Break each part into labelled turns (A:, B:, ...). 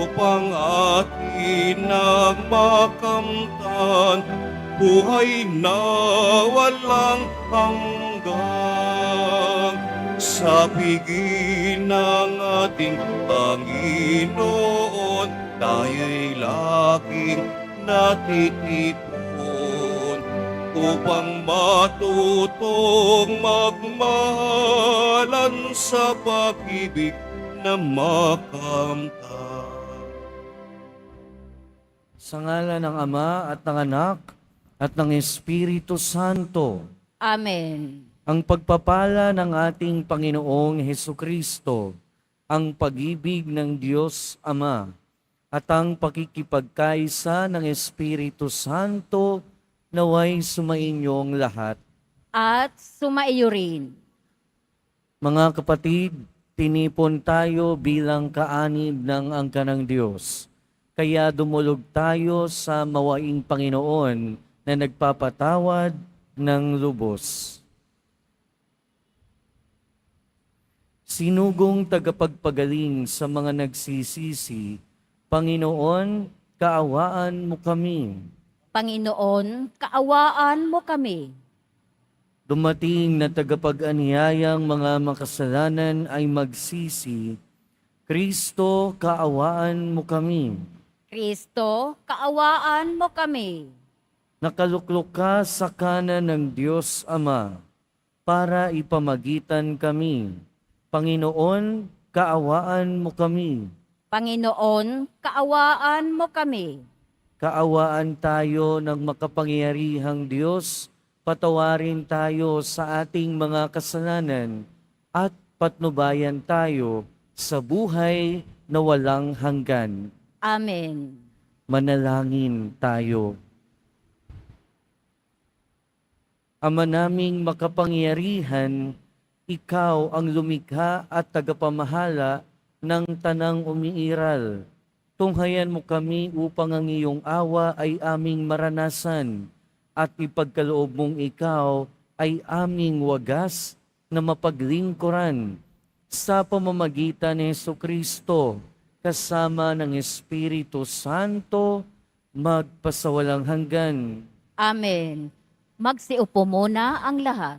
A: upang atin na makamtan buhay na walang hanggan. Sa piging ng ating Panginoon, tayo'y laging natitipon upang matutong magmahalan sa pag-ibig na makamtan.
B: Sa ngalan ng Ama at ng Anak at ng Espiritu Santo.
C: Amen.
B: Ang pagpapala ng ating Panginoong Hesukristo, ang pag-ibig ng Diyos Ama, at ang pakikipagkaisa ng Espiritu Santo naway sumainyong lahat.
C: At sumaiyo rin.
B: Mga kapatid, tinipon tayo bilang kaanib ng angka ng Diyos. Kaya dumulog tayo sa mawaing Panginoon na nagpapatawad ng lubos. Sinugong tagapagpagaling sa mga nagsisisi, Panginoon, kaawaan mo kami.
C: Panginoon, kaawaan mo kami.
B: Dumating na tagapag-aniyayang mga makasalanan ay magsisi, Kristo, kaawaan mo kami.
C: Kristo, kaawaan mo kami.
B: Nakaluklok ka sa kanan ng Diyos Ama para ipamagitan kami. Panginoon, kaawaan mo kami.
C: Panginoon, kaawaan mo kami.
B: Kaawaan tayo ng makapangyarihang Diyos, patawarin tayo sa ating mga kasalanan at patnubayan tayo sa buhay na walang hanggan.
C: Amen.
B: Manalangin tayo. Ama naming makapangyarihan, ikaw ang lumikha at tagapamahala ng tanang umiiral. Tunghayan mo kami upang ang iyong awa ay aming maranasan at ipagkaloob mong ikaw ay aming wagas na mapaglingkuran sa pamamagitan ni Jesucristo kasama ng Espiritu Santo magpasawalang hanggan.
C: Amen. Magsiupo muna ang lahat.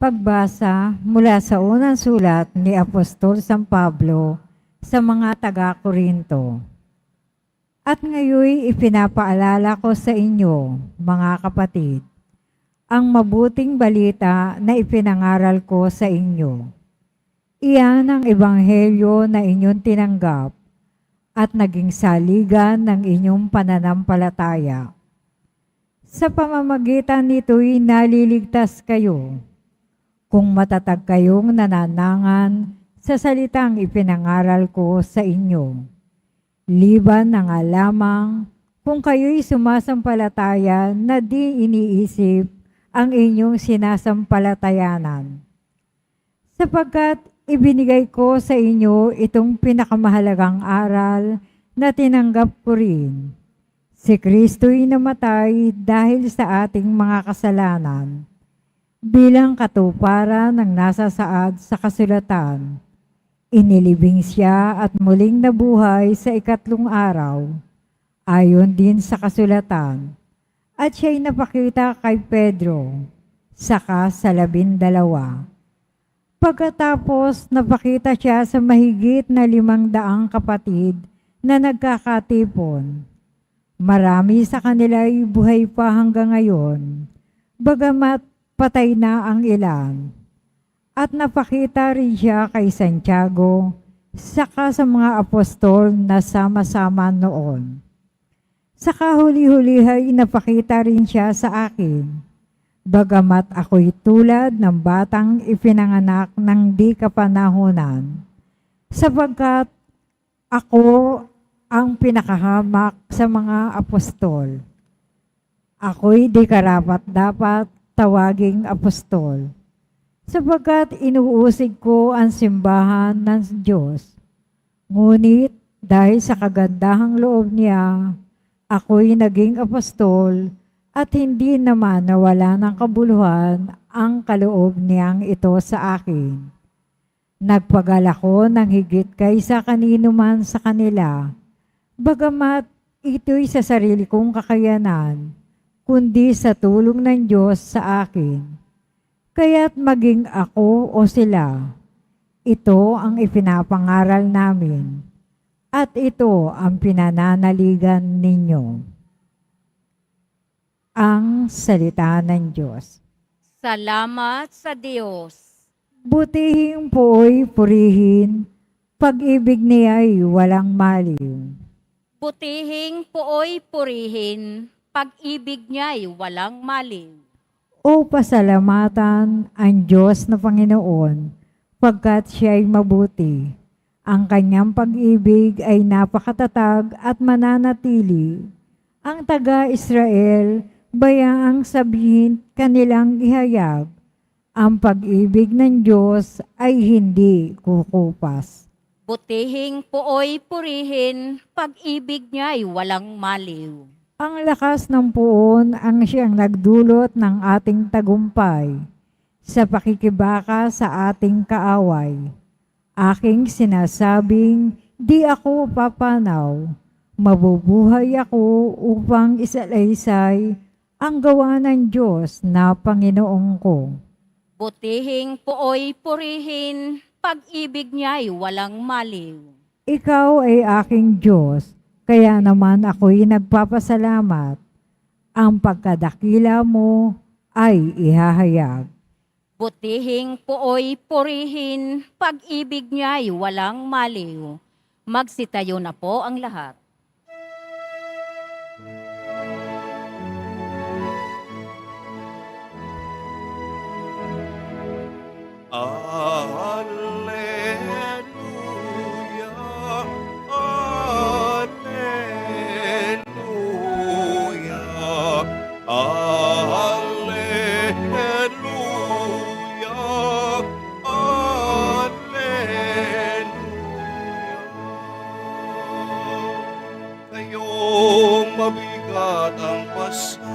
D: Pagbasa mula sa unang sulat ni Apostol San Pablo sa mga taga-Korinto. At ngayoy ipinapaalala ko sa inyo, mga kapatid, ang mabuting balita na ipinangaral ko sa inyo. Iyan ang ebanghelyo na inyong tinanggap at naging saligan ng inyong pananampalataya. Sa pamamagitan nito'y naliligtas kayo, kung matatag kayong nananangan sa salitang ipinangaral ko sa inyo. Liban na nga lamang kung kayo'y sumasampalataya na di iniisip ang inyong sinasampalatayanan. Sapagkat ibinigay ko sa inyo itong pinakamahalagang aral na tinanggap ko rin. Si Kristo'y namatay dahil sa ating mga kasalanan, bilang katuparan ng nasa saad sa kasulatan. Inilibing siya at muling nabuhay sa ikatlong araw, ayon din sa kasulatan. At siya'y napakita kay Pedro, saka sa 12. Pagkatapos napakita siya sa mahigit na 500 kapatid na nagkakatipon. Marami sa kanila ay buhay pa hanggang ngayon, bagamat patay na ang ilan. At napakita rin siya kay Santiago, saka sa mga apostol na sama-sama noon. Sa kahuli-huli ay napakita rin siya sa akin, bagamat ako'y tulad ng batang ipinanganak ng di kapanahunan, sapagkat ako ang pinakahamak sa mga apostol. Ako'y di karapat-dapat tawaging apostol, sapagkat inuusig ko ang simbahan ng Diyos. Ngunit dahil sa kagandahang loob niya, ako'y naging apostol at hindi naman nawala ng kabuluhan ang kaloob niyang ito sa akin. Nagpagal ako ng higit kaysa kanino man sa kanila, bagamat ito'y sa sarili kong kakayanan, kundi sa tulong ng Diyos sa akin. Kaya't maging ako o sila, ito ang ipinapangaral namin, at ito ang pinananaligan ninyo. Ang salita ng Diyos.
C: Salamat sa Diyos.
D: Butihing po'y purihin, pag-ibig niya'y walang maliw.
C: Butihing pooy purihin, pag-ibig niya'y walang maliw.
D: O pasalamatan ang Diyos na Panginoon, pagkat siya'y mabuti. Ang kanyang pag-ibig ay napakatatag at mananatili. Ang taga-Israel, bayaang sabihin kanilang ihayag, ang pag-ibig ng Diyos ay hindi kukupas.
C: Butihing pooy purihin, pag-ibig niya'y walang maliw.
D: Ang lakas ng puon ang siyang nagdulot ng ating tagumpay sa pakikibaka sa ating kaaway. Aking sinasabing, di ako papanaw. Mabubuhay ako upang isalaysay ang gawa ng Diyos na Panginoon ko.
C: Butihing pooy purihin, pag-ibig niya'y walang maliw.
D: Ikaw ay aking Diyos, kaya naman ako'y nagpapasalamat. Ang pagkadakila mo ay ihahayag.
C: Butihing pooy purihin, pag-ibig niya'y walang maliw. Magsitayo na po ang lahat.
A: Alleluia, Alleluia, Alleluia, Alleluia. Kayong mabigat ang pasan,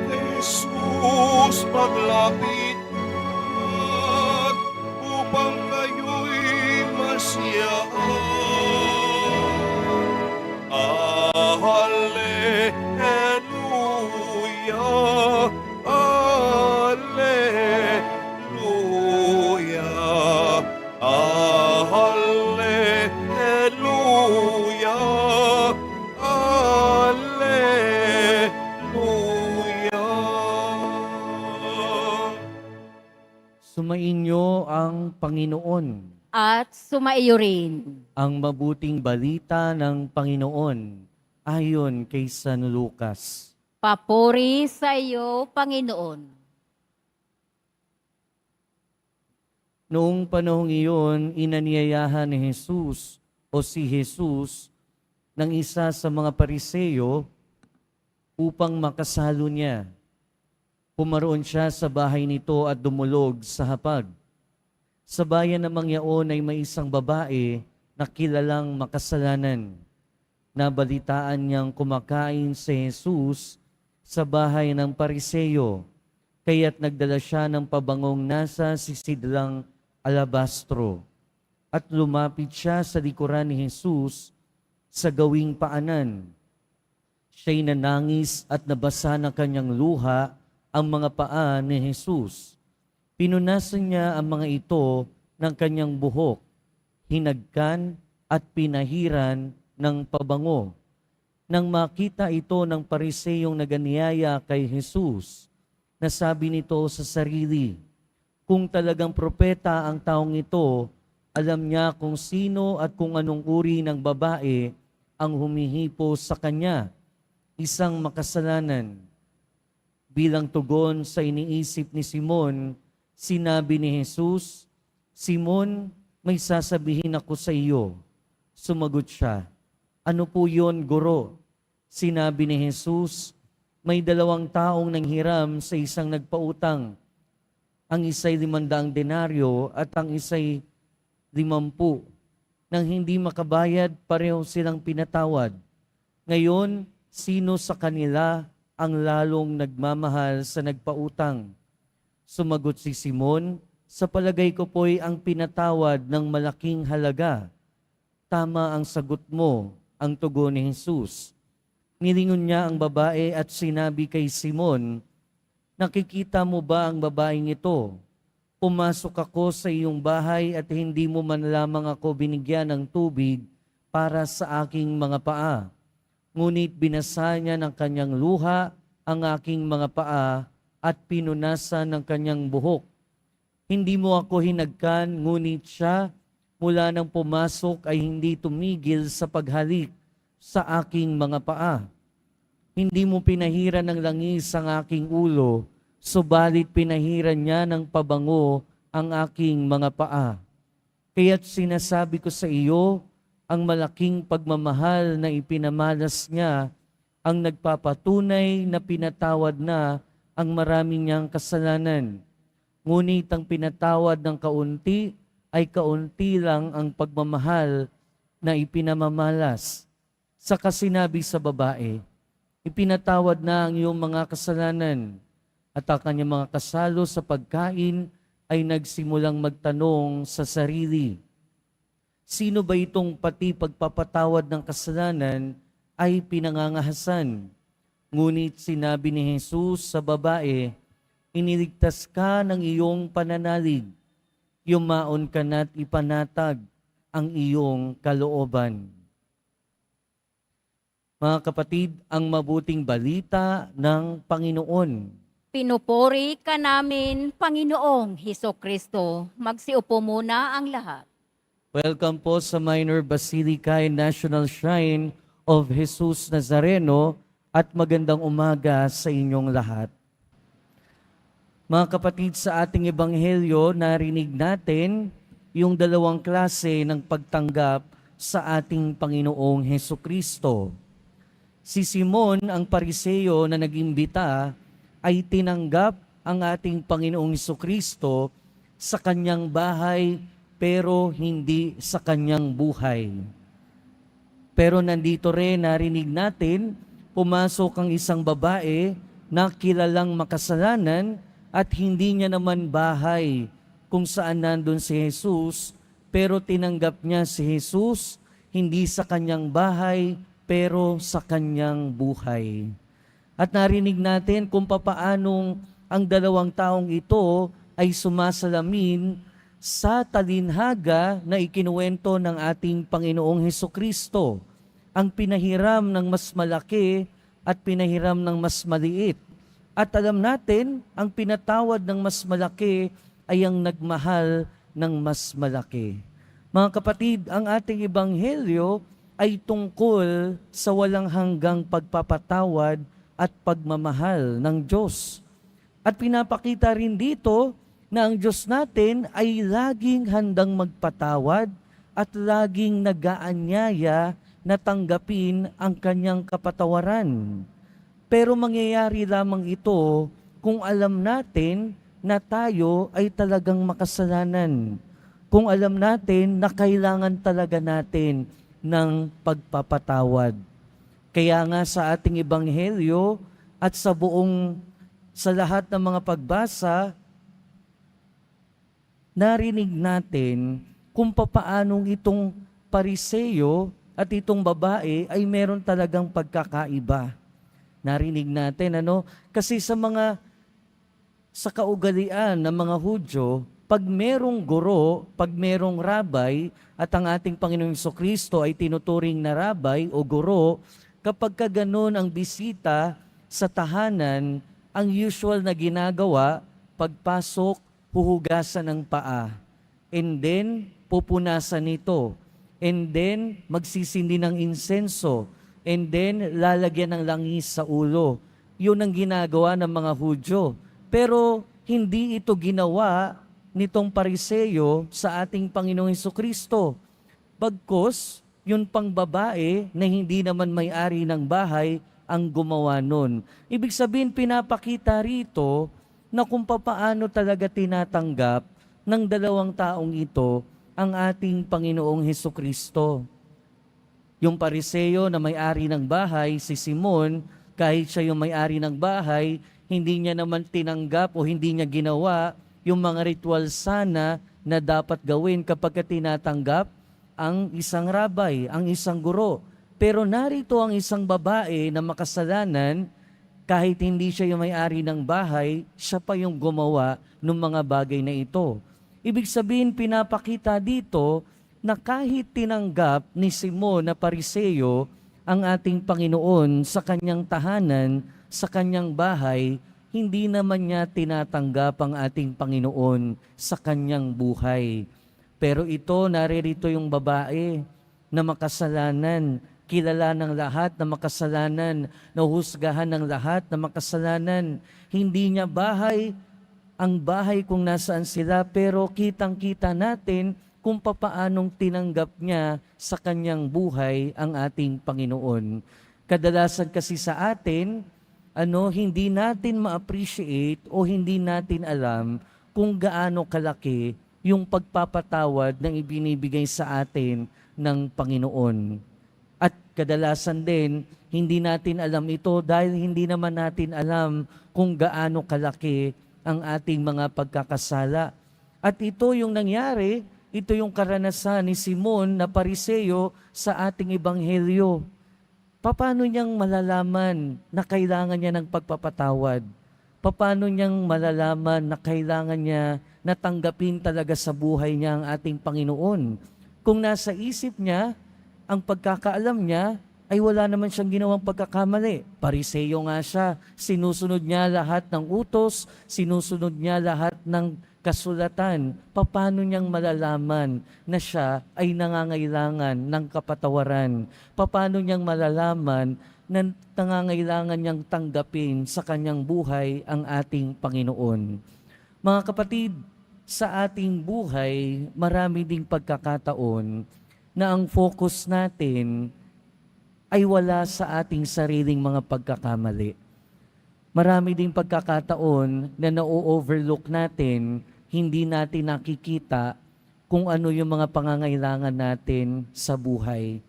A: Jesus, paglapit at upang kayo'y masiyaan. Alleluia, Alleluia, Alleluia, Alleluia.
B: Sumainyo ang Panginoon.
C: At sumaiyo rin.
B: Ang mabuting balita ng Panginoon ayon kay San Lucas.
C: Papuri sa iyo, Panginoon.
B: Noong panahong iyon, inanyayahan ni Jesus o si Jesus ng isa sa mga Pariseyo upang makasalo niya. Pumaroon siya sa bahay nito at dumulog sa hapag. Sa bayan namang yaon ay may isang babae na kilalang makasalanan. Nabalitaan niyang kumakain si Jesus sa bahay ng Pariseyo, kaya't nagdala siya ng pabangong nasa sisidlang alabastro. At lumapit siya sa likuran ni Jesus sa gawing paanan. Siya'y nanangis at nabasa ng kanyang luha ang mga paa ni Jesus. Pinunasan niya ang mga ito ng kanyang buhok, hinagkan at pinahiran ng pabango. Nang makita ito ng Pariseyong naganiyaya kay Jesus, nasabi nito sa sarili, kung talagang propeta ang taong ito, alam niya kung sino at kung anong uri ng babae ang humihipo sa kanya, isang makasalanan. Bilang tugon sa iniisip ni Simon, sinabi ni Jesus, Simon, may sasabihin ako sa iyo. Sumagot siya, ano po yon, Guro? Sinabi ni Jesus, may 2 taong nanghiram sa isang nagpautang. Ang isa'y 500 denaryo at ang isa'y 50. Nang hindi makabayad, pareho silang pinatawad. Ngayon, sino sa kanila ang lalong nagmamahal sa nagpautang? Sumagot si Simon, Sa palagay ko po'y ang pinatawad ng malaking halaga. Tama ang sagot mo, ang tugon ni Jesus. Nilingon niya ang babae at sinabi kay Simon, nakikita mo ba ang babaeng ito? Pumasok ako sa iyong bahay at hindi mo man lamang ako binigyan ng tubig para sa aking mga paa. Ngunit binasa niya ng kanyang luha ang aking mga paa at pinunasan ng kanyang buhok. Hindi mo ako hinagkan, ngunit siya mula nang pumasok ay hindi tumigil sa paghalik sa aking mga paa. Hindi mo pinahiran ng langis ang aking ulo, subalit pinahiran niya ng pabango ang aking mga paa. Kaya't sinasabi ko sa iyo, ang malaking pagmamahal na ipinamalas niya ang nagpapatunay na pinatawad na ang marami niyang kasalanan. Ngunit ang pinatawad ng kaunti ay kaunti lang ang pagmamahal na ipinamamalas. Saka sinabi sa babae, ipinatawad na ang iyong mga kasalanan. At ang kanyang mga kasalo sa pagkain ay nagsimulang magtanong sa sarili, sino ba itong pati pagpapatawad ng kasalanan ay pinangangahasan? Ngunit sinabi ni Jesus sa babae, iniligtas ka ng iyong pananalig, yumaon ka na't ipanatag ang iyong kalooban. Mga kapatid, ang mabuting balita ng Panginoon.
C: Pinupuri ka namin, Panginoong Hesukristo. Magsiupo muna ang lahat.
B: Welcome po sa Minor Basilica and National Shrine of Jesus Nazareno at magandang umaga sa inyong lahat. Mga kapatid, sa ating ebanghelyo, narinig natin yung dalawang klase ng pagtanggap sa ating Panginoong Hesukristo. Si Simon, ang Pariseo na nag-imbita, ay tinanggap ang ating Panginoong Hesukristo sa kanyang bahay pero hindi sa kanyang buhay. Pero nandito rin narinig natin, pumasok ang isang babae na kilalang makasalanan at hindi niya naman bahay kung saan nandun si Jesus, pero tinanggap niya si Jesus hindi sa kanyang bahay pero sa kanyang buhay. At narinig natin kung papaanong ang dalawang taong ito ay sumasalamin sa talinhaga na ikinuwento ng ating Panginoong Hesukristo, ang pinahiram ng mas malaki at pinahiram ng mas maliit. At alam natin, ang pinatawad ng mas malaki ay ang nagmahal ng mas malaki. Mga kapatid, ang ating ebanghelyo ay tungkol sa walang hanggang pagpapatawad at pagmamahal ng Diyos. At pinapakita rin dito na ang Diyos natin ay laging handang magpatawad at laging nag-aanyaya na tanggapin ang kanyang kapatawaran. Pero mangyayari lamang ito kung alam natin na tayo ay talagang makasalanan. Kung alam natin na kailangan talaga natin ng pagpapatawad. Kaya nga sa ating ebanghelyo at sa lahat ng mga pagbasa, narinig natin kung papaanong itong Pariseo at itong babae ay meron talagang pagkakaiba. Narinig natin, kasi sa kaugalian ng mga Hudyo, pag merong guro, pag merong rabay, at ang ating Panginoong Hesukristo ay tinuturing na rabay o guro, kapag ka ganun ang bisita sa tahanan, ang usual na ginagawa, pagpasok, huhugasan ng paa. And then, pupunasan ito. And then, magsisindi ng insenso. And then, lalagyan ng langis sa ulo. Yun ang ginagawa ng mga Hudyo. Pero, hindi ito ginawa nitong Pariseo sa ating Panginoong Hesukristo. Bagkus, yun pang babae na hindi naman may-ari ng bahay ang gumawa nun. Ibig sabihin, pinapakita rito na kung papaano talaga tinatanggap ng dalawang taong ito ang ating Panginoong Hesukristo. Yung Pariseo na may-ari ng bahay, si Simon, kahit siya yung may-ari ng bahay, hindi niya naman tinanggap o hindi niya ginawa yung mga ritual sana na dapat gawin kapag tinatanggap ang isang rabay, ang isang guro. Pero narito ang isang babae na makasalanan, kahit hindi siya yung may-ari ng bahay, siya pa yung gumawa ng mga bagay na ito. Ibig sabihin, pinapakita dito na kahit tinanggap ni Simon na Pariseo ang ating Panginoon sa kanyang tahanan, sa kanyang bahay, hindi naman niya tinatanggap ang ating Panginoon sa kanyang buhay. Pero ito, naririto yung babae na makasalanan, kilala ng lahat na makasalanan, nahusgahan ng lahat na makasalanan. Hindi niya bahay, ang bahay kung nasaan sila, pero kitang-kita natin kung papaanong tinanggap niya sa kanyang buhay ang ating Panginoon. Kadalasan kasi sa atin, hindi natin ma-appreciate o hindi natin alam kung gaano kalaki yung pagpapatawad ng ibinibigay sa atin ng Panginoon. At kadalasan din, hindi natin alam ito dahil hindi naman natin alam kung gaano kalaki ang ating mga pagkakasala. At ito yung nangyari, ito yung karanasan ni Simon na Pariseo sa ating ebanghelyo. Paano niyang malalaman na kailangan niya ng pagpapatawad? Paano niyang malalaman na kailangan niya natanggapin talaga sa buhay niya ang ating Panginoon? Kung nasa isip niya, ang pagkakaalam niya, ay wala naman siyang ginawang pagkakamali. Pariseo nga siya, sinusunod niya lahat ng utos, sinusunod niya lahat ng kasulatan. Paano niyang malalaman na siya ay nangangailangan ng kapatawaran? Paano niyang malalaman na nangangailangan niyang tanggapin sa kanyang buhay ang ating Panginoon? Mga kapatid, sa ating buhay, marami ding pagkakataon na ang focus natin ay wala sa ating sariling mga pagkakamali. Marami ding pagkakataon na na-overlook natin, hindi natin nakikita kung ano yung mga pangangailangan natin sa buhay.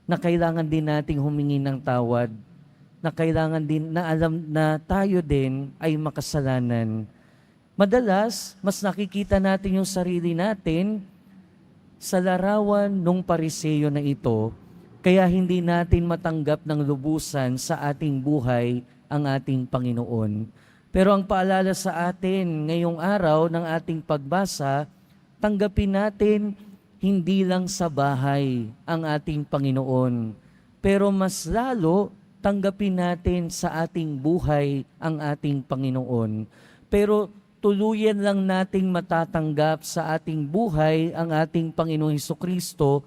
B: Na kailangan din nating humingi ng tawad. Na kailangan din na alam na tayo din ay makasalanan. Madalas, mas nakikita natin yung sarili natin sa larawan nung Pariseo na ito, kaya hindi natin matanggap ng lubusan sa ating buhay ang ating Panginoon. Pero ang paalala sa atin ngayong araw ng ating pagbasa, tanggapin natin hindi lang sa bahay ang ating Panginoon, pero mas lalo tanggapin natin sa ating buhay ang ating Panginoon. Pero tuluyan lang nating matatanggap sa ating buhay ang ating Panginoong Hesukristo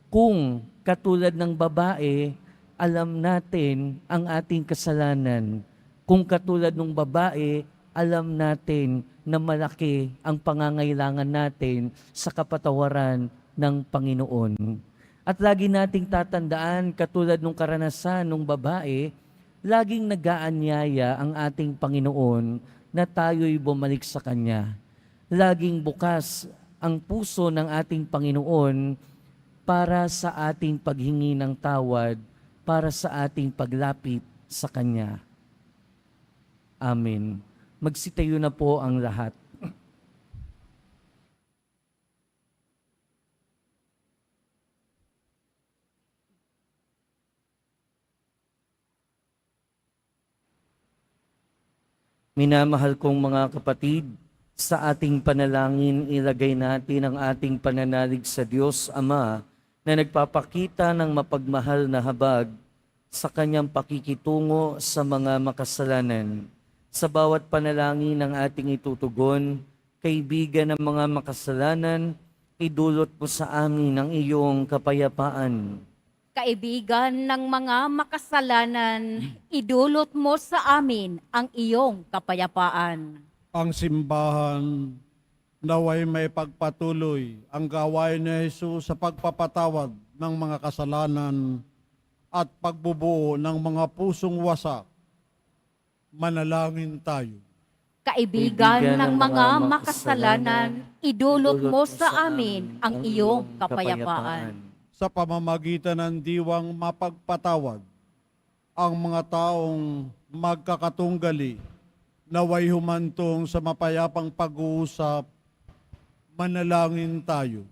B: kung katulad ng babae, alam natin ang ating kasalanan. Kung katulad ng babae, alam natin na malaki ang pangangailangan natin sa kapatawaran ng Panginoon. At lagi nating tatandaan, katulad ng karanasan ng babae, laging nag-aanyaya ang ating Panginoon na tayo'y bumalik sa Kanya. Laging bukas ang puso ng ating Panginoon para sa ating paghingi ng tawad, para sa ating paglapit sa Kanya. Amen. Magsitayo na po ang lahat. Minamahal kong mga kapatid, sa ating panalangin ilagay natin ang ating pananalig sa Diyos Ama na nagpapakita ng mapagmahal na habag sa Kanyang pakikitungo sa mga makasalanan. Sa bawat panalangin ng ating itutugon, kaibigan ng mga makasalanan, idulot mo sa amin ang iyong kapayapaan.
C: Kaibigan ng mga makasalanan, idulot mo sa amin ang iyong kapayapaan.
E: Ang simbahan naway may pagpatuloy ang gawain ni Jesus sa pagpapatawad ng mga kasalanan at pagbubuo ng mga pusong wasak. Manalangin tayo.
C: Kaibigan ng mga makasalanan, idulot mo sa amin ang iyong kapayapaan.
E: Sa pamamagitan ng diwang mapagpatawad, ang mga taong magkakatunggali naway humantong sa mapayapang pag-uusap, manalangin tayo.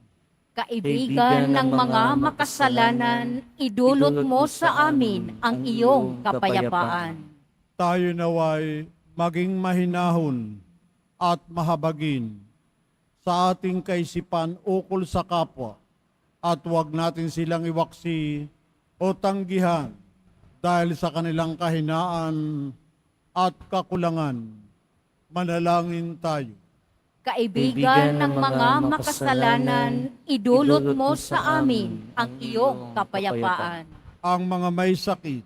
C: Kaibigan ng mga makasalanan, idulot mo sa amin ang iyong kapayapaan.
E: Tayo naway maging mahinahon at mahabagin sa ating kaisipan ukol sa kapwa at huwag natin silang iwaksi o tanggihan dahil sa kanilang kahinaan at kakulangan. Manalangin tayo.
C: Kaibigan ng mga makasalanan, idulot mo sa amin ang iyong kapayapaan.
E: Ang mga may sakit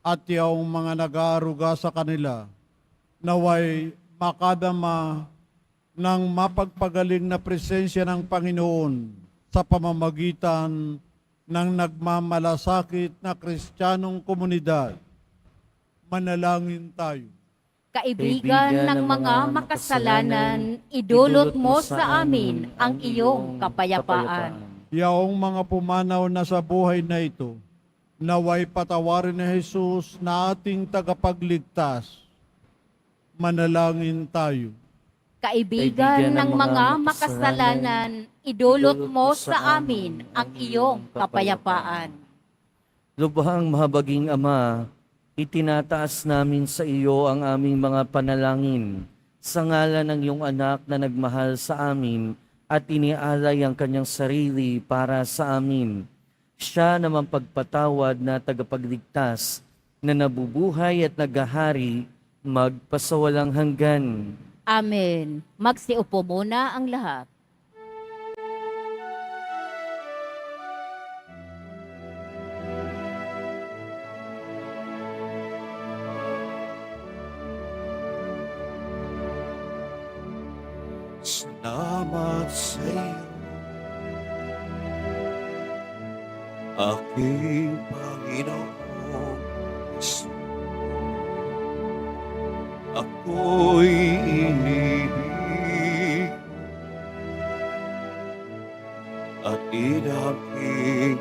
E: at yung mga nag-aaruga sa kanila, naway makadama ng mapagpagaling na presensya ng Panginoon sa pamamagitan ng nagmamalasakit na Kristiyanong komunidad. Manalangin tayo.
C: Kaibigan ng mga makasalanan, idulot mo sa amin ang iyong kapayapaan.
E: Yaong mga pumanaw na sa buhay na ito, naway patawarin ni Jesus na ating tagapagligtas. Manalangin tayo.
C: Kaibigan ng mga makasalanan, idulot mo sa amin ang iyong kapayapaan.
B: Lubhang mahabaging Ama, itinataas namin sa iyo ang aming mga panalangin sa ngalan ng iyong anak na nagmahal sa amin at inialay ang kanyang sarili para sa amin. Siya na mapagpatawad na tagapagligtas na nabubuhay at naghahari magpasawalang hanggan.
C: Amen. Magsiupo muna ang lahat.
A: Salamat sa iyo, aking Panginoong Hesus. Ako'y inibig at inakig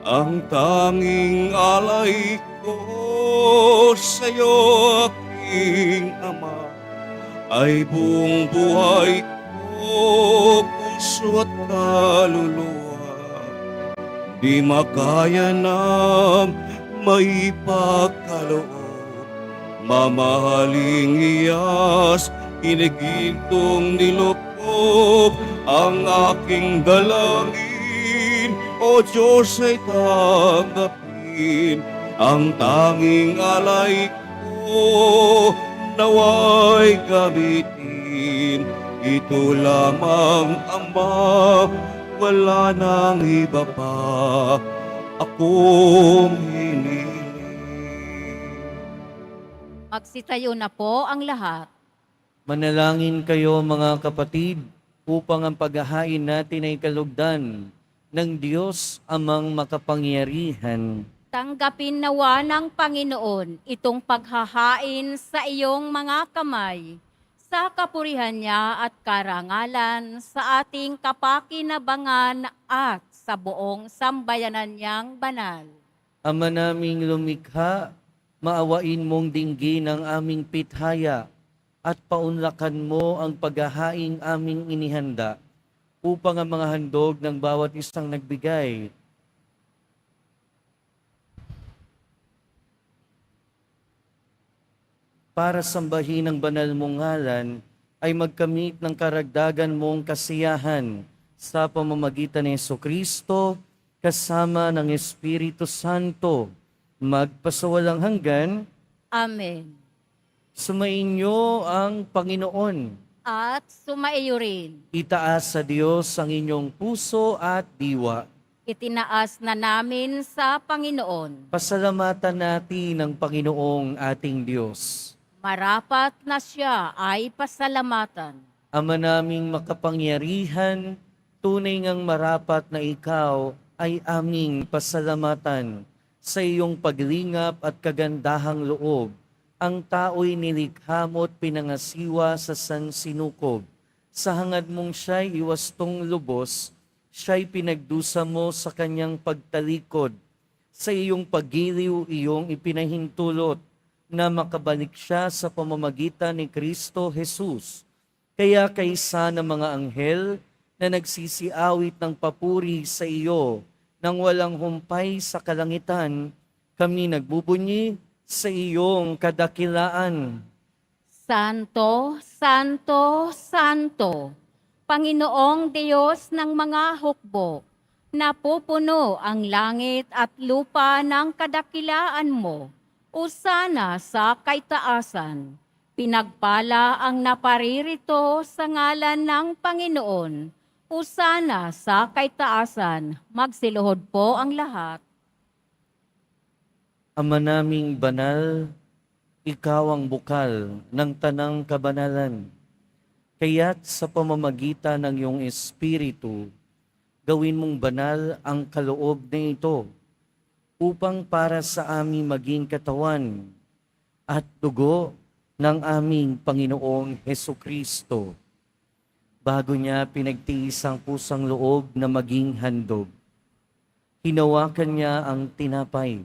A: ang tanging alay ko sa'yo, aking Ama, ay buong buhay ko, puso at kaluluwa. Di makaya na maipagkaloob, mamahaling iyas, inigintong nilokob ang aking dalangin. O Diyos ay tanggapin ang tanging alay ko, naway gamitin. Ito lamang, Ama, wala nang iba pa akong hiniling.
C: Magsitayo na po ang lahat.
B: Manalangin kayo mga kapatid upang ang paghahain natin ay kalugdan ng Diyos amang makapangyarihan.
C: Tanggapin nawa ng Panginoon itong paghahain sa iyong mga kamay, sa kapurihan niya at karangalan, sa ating kapakinabangan at sa buong sambayanan niyang banal.
B: Ama naming lumikha, maawain mong dinggin ang aming pithaya at paunlakan mo ang paghahaing aming inihanda upang ang mga handog ng bawat isang nagbigay para sambahin ang banal mong ngalan ay magkamit ng karagdagan mong kasiyahan sa pamamagitan ni Jesucristo kasama ng Espiritu Santo magpasawalang hanggan.
C: Amen.
B: Sumainyo ang Panginoon.
C: At sumaiyo rin.
B: Itaas sa Diyos ang inyong puso at diwa.
C: Itinaas na namin sa Panginoon.
B: Pasalamatan natin ang Panginoong ating Diyos.
C: Marapat na siya ay pasalamatan.
B: Ama naming makapangyarihan, tunay ngang marapat na ikaw ay aming pasalamatan. Sa iyong paglingap at kagandahang loob, ang tao'y nilikha mo't pinangasiwa sa sansinukob. Sa hangad mong siya'y iwastong lubos, siya'y pinagdusa mo sa kanyang pagtalikod. Sa iyong paggiliw, iyong ipinahintulot na makabalik siya sa pamamagitan ni Kristo Jesus. Kaya kaysa ng mga anghel na nagsisiawit ng papuri sa iyo nang walang humpay sa kalangitan, kami nagbubunyi sa iyong kadakilaan.
C: Santo, Santo, Santo, Panginoong Diyos ng mga hukbo, napupuno ang langit at lupa ng kadakilaan mo. Usana sa kaitaasan, pinagpala ang naparirito sa ngalan ng Panginoon. Usana sa kaitaasan, magsiluhod po ang lahat.
B: Ama naming banal, ikaw ang bukal ng tanang kabanalan. Kaya't sa pamamagitan ng iyong Espiritu, gawin mong banal ang kaloob na ito, upang para sa aming maging katawan at dugo ng aming Panginoong Hesukristo. Bago niya pinagtiis ang pusang loob na maging handog, hinawakan niya ang tinapay,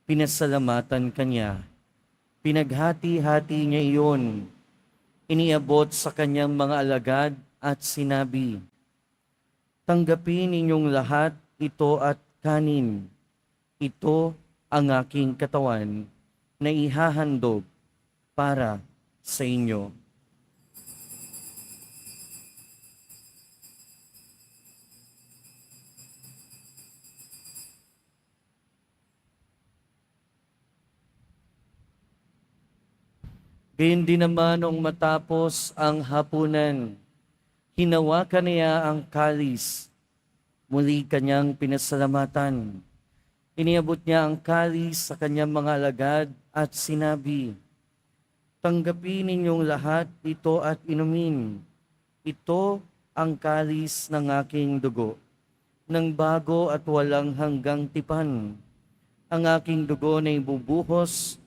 B: pinasalamatan kanya, pinaghati-hati niya iyon, iniabot sa kanyang mga alagad at sinabi, "Tanggapin ninyong lahat ito at kanin. Ito ang aking katawan na ihahandog para sa inyo." Gayun din naman nung matapos ang hapunan, hinawakan niya ang kalis, muli kanyang pinasalamatan. Iniabot niya ang kalis sa kanyang mga alagad at sinabi, "Tanggapin ninyong lahat ito at inumin. Ito ang kalis ng aking dugo, ng bago at walang hanggang tipan. Ang aking dugo na ibubuhos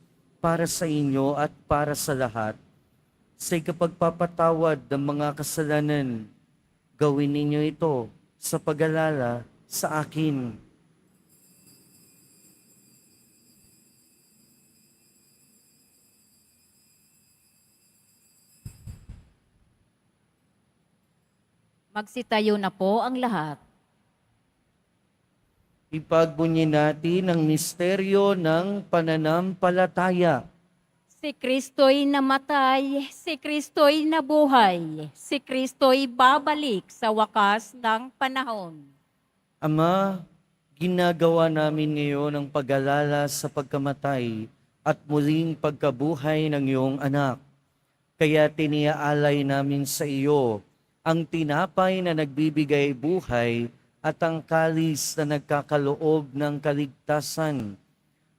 B: para sa inyo at para sa lahat. Sa ikapagpapatawad ng mga kasalanan, gawin ninyo ito sa pag-alala sa akin."
C: Magsitayo na po ang lahat.
B: Ipagbunyi natin ang misteryo ng pananampalataya.
C: Si Kristo'y namatay, si Kristo'y nabuhay, si Kristo'y babalik sa wakas ng panahon.
B: Ama, ginagawa namin ngayon ang pag-alala sa pagkamatay at muling pagkabuhay ng iyong anak. Kaya tiniaalay namin sa iyo ang tinapay na nagbibigay buhay at ang kalis na nagkakaloob ng kaligtasan.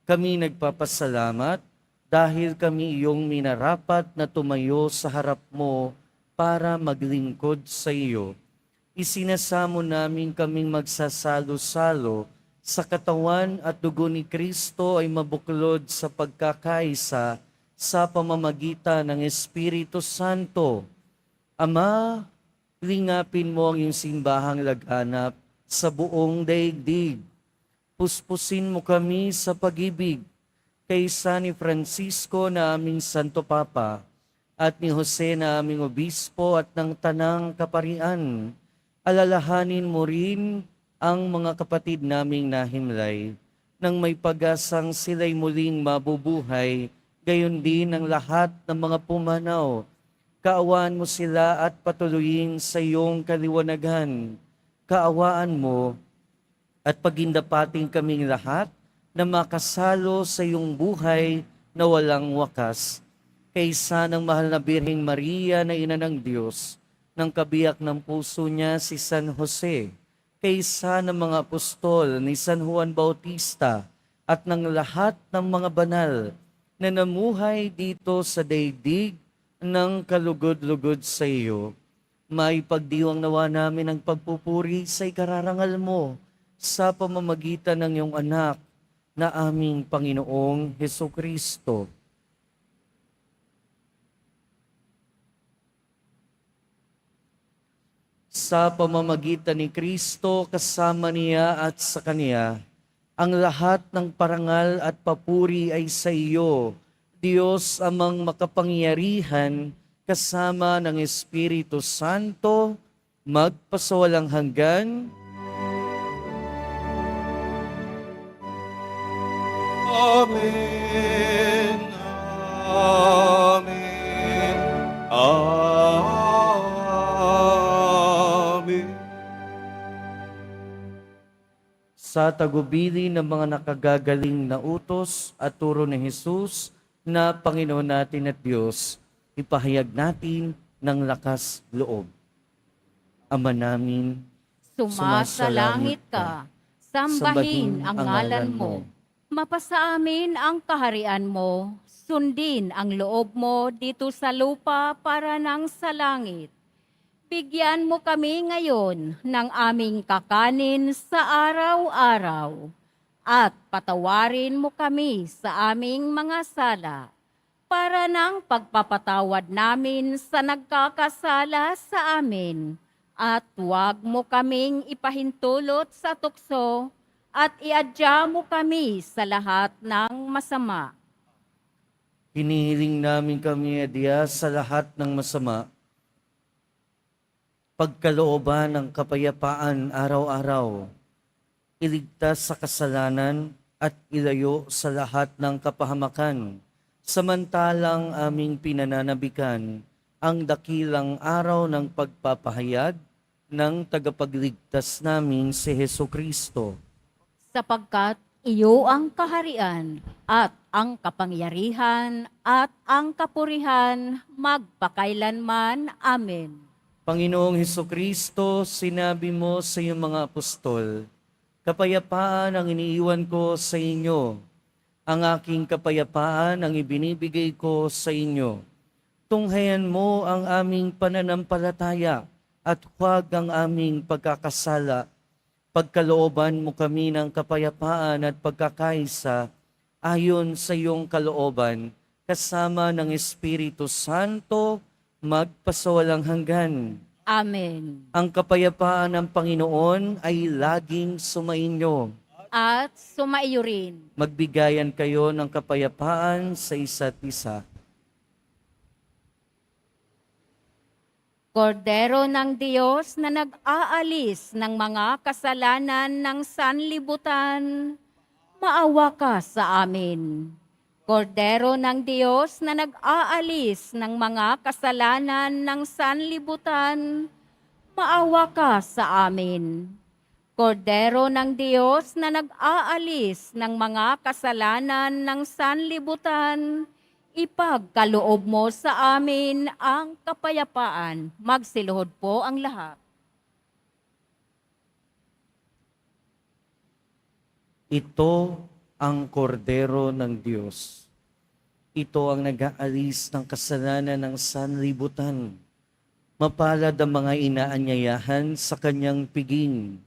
B: Kami nagpapasalamat dahil kami iyong minarapat na tumayo sa harap mo para maglingkod sa iyo. Isinasamo namin kaming magsasalo-salo sa katawan at dugo ni Kristo ay mabuklod sa pagkakaisa sa pamamagitan ng Espiritu Santo. Ama, lingapin mo ang iyong simbahang laganap sa buong daigdig. Puspusin mo kami sa pag-ibig kaysa ni Francisco na aming Santo Papa at ni Jose na aming Obispo at ng Tanang Kaparian. Alalahanin mo rin ang mga kapatid naming nahimlay nang may pag-asang sila'y muling mabubuhay, gayon din ang lahat ng mga pumanaw. Kaawaan mo sila at patuloyin sa iyong kaliwanagan. Kaawaan mo at pagindapating kaming lahat na makasalo sa iyong buhay na walang wakas. Kaysa ng mahal na Birheng Maria na Ina ng Diyos, ng kabiyak ng puso niya si San Jose, kaysa ng mga apostol ni San Juan Bautista at ng lahat ng mga banal na namuhay dito sa daigdig ng kalugod-lugod sa iyo. May pagdiwang nawa namin ang pagpupuri sa ikararangal mo sa pamamagitan ng iyong anak na aming Panginoong Hesukristo. Sa pamamagitan ni Kristo, kasama niya at sa Kaniya, Ang lahat ng parangal at papuri ay sa iyo, Diyos amang makapangyarihan, kasama ng Espiritu Santo, magpasawalang hanggan.
A: Amen. Amen. Amen.
B: Sa tagubili ng mga nakagagaling na utos at turo ni Jesus na Panginoon natin at Diyos, ipahayag natin ng lakas loob. Ama namin,
C: Sumasalangit ka, sambahin ang ngalan mo. Mapasa amin ang kaharian mo, sundin ang loob mo dito sa lupa para nang sa langit. Bigyan mo kami ngayon ng aming kakanin sa araw-araw at patawarin mo kami sa aming mga sala para ng pagpapatawad namin sa nagkakasala sa amin at huwag mo kaming ipahintulot sa tukso at iadya mo kami sa lahat ng masama.
B: hinihiling namin kami adya sa lahat ng masama, pagkalooban ng kapayapaan araw-araw, iligtas sa kasalanan at ilayo sa lahat ng kapahamakan, samantalang aming pinananabikan ang dakilang araw ng pagpapahayag ng tagapagligtas namin si Heso Kristo.
C: Sapagkat iyo ang kaharian at ang kapangyarihan at ang kapurihan magpakailanman. Amen.
B: Panginoong Heso Kristo, sinabi mo sa iyong mga apostol, kapayapaan ang iniiwan ko sa inyo. Ang aking kapayapaan ang ibinibigay ko sa inyo. Tunghayan mo ang aming pananampalataya at huwag ang aming pagkakasala. Pagkalooban mo kami ng kapayapaan at pagkakaisa ayon sa iyong kalooban, kasama ng Espiritu Santo, magpasawalang hanggan.
C: Amen.
B: Ang kapayapaan ng Panginoon ay laging sumainyo.
C: At sumaiyo rin.
B: Magbigayan kayo ng kapayapaan sa isa't isa.
C: Kordero ng Diyos na nag-aalis ng mga kasalanan ng sanlibutan, maawa ka sa amin. Kordero ng Diyos na nag-aalis ng mga kasalanan ng sanlibutan, maawa ka sa amin. Kordero ng Diyos na nag-aalis ng mga kasalanan ng sanlibutan, ipagkaloob mo sa amin ang kapayapaan. Magsiluhod po ang lahat.
B: Ito ang kordero ng Diyos. Ito ang nag-aalis ng kasalanan ng sanlibutan. Mapalad ang mga inaanyayahan sa kanyang piging.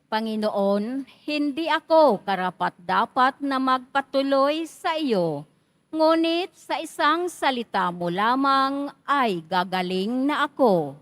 C: Panginoon, hindi ako karapat-dapat na magpatuloy sa iyo, ngunit sa isang salita mo lamang ay gagaling na ako.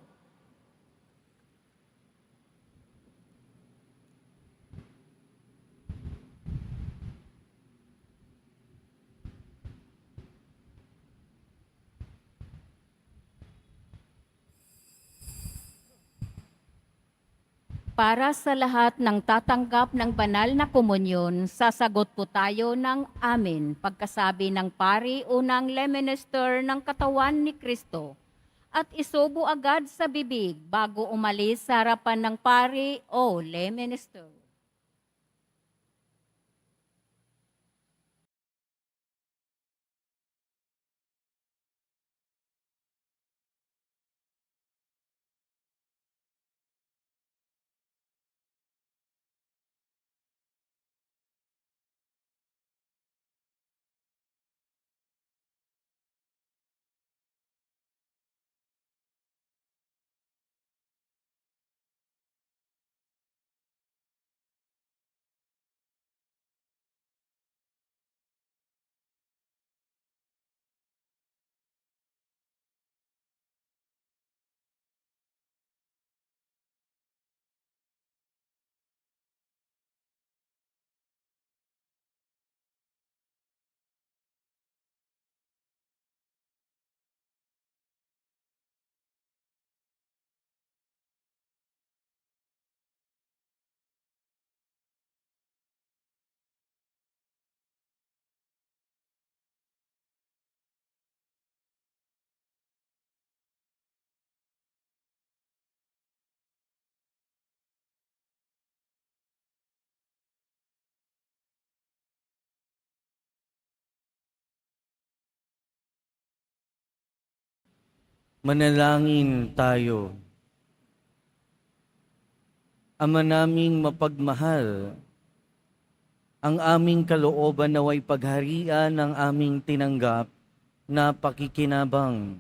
C: Para sa lahat ng tatanggap ng banal na komunyon, sasagot po tayo ng amen pagkasabi ng pari o ng leminister ng katawan ni Kristo. At isubo agad sa bibig bago umalis sa harapan ng pari o leminister.
B: Manalangin tayo. Ama naming mapagmahal, ang aming kalooban naway pagharian ng aming tinanggap na pakikinabang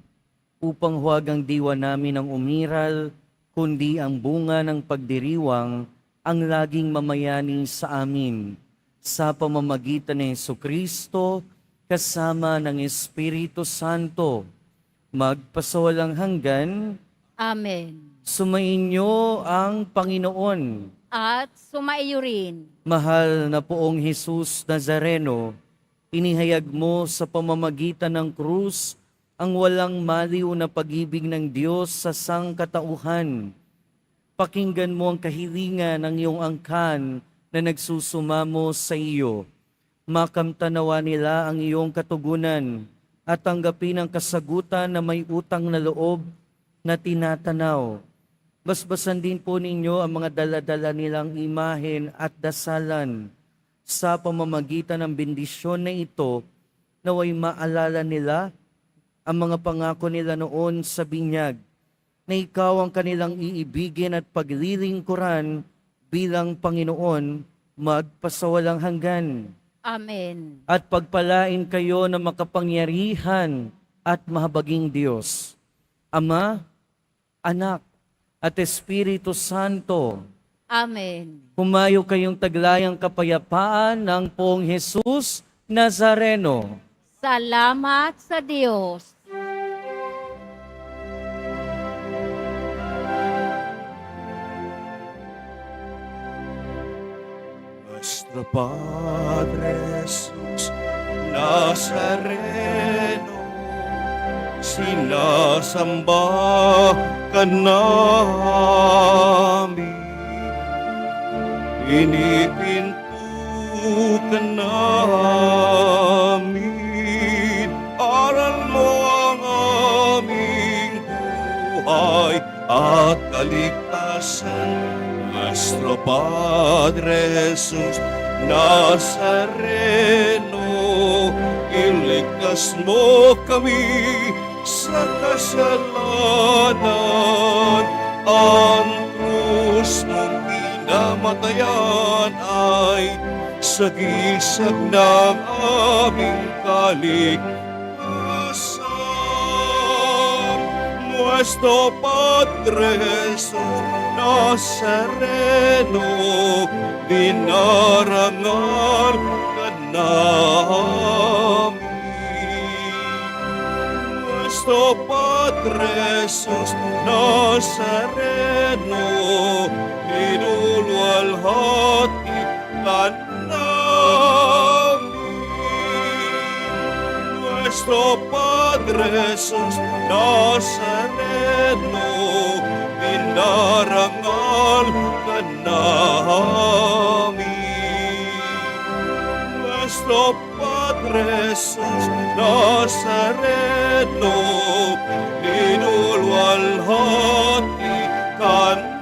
B: upang huwag ang diwa namin ang umiral, kundi ang bunga ng pagdiriwang ang laging mamayani sa amin sa pamamagitan ni Jesucristo kasama ng Espiritu Santo magpasawalang hanggan.
C: Amen.
B: Sumainyo ang Panginoon.
C: At sumaiyo rin.
B: Mahal na poong Jesus Nazareno, inihayag mo sa pamamagitan ng krus ang walang maliw na pag-ibig ng Diyos sa sangkatauhan. Pakinggan mo ang kahilingan ng iyong angkan na nagsusumamo sa iyo. Makamtanawa nila ang iyong katugunan at tanggapin ang kasagutan na may utang na loob na tinatanaw. Basbasan din po ninyo ang mga dala-dala nilang imahen at dasalan. Sa pamamagitan ng bendisyon na ito, naway maalala nila ang mga pangako nila noon sa binyag, na ikaw ang kanilang iibigin at paglilingkuran bilang Panginoon magpasawalang hanggan.
C: Amen.
B: At pagpalain kayo ng makapangyarihan at mahabaging Diyos, Ama, Anak, at Espiritu Santo.
C: Amen.
B: Humayo kayong taglayang kapayapaan ng poong Jesus Nazareno.
C: Salamat sa Diyos.
A: Nuestro Padre Jesús Nazareno, sinasamba ka namin, pinipinto ka namin, aral mo ang aming buhay at kaligtasan. Nuestro Padre Jesús Nazareno, iligtas mo kami sa kasalanan. Ang krus mong pinamatayan ay sagisag ng aming kaligtasan. Nuestro Padre Jesús Nazareno, dinarangal ka namin. Nuestro Padre Jesús Nazareno, inulwalhati ka namin. Nuestro Padre Jesús Nazareno, dinarangal ka namin. Nuestro Padre Jesús Nazareno, inulwalhati ka namin.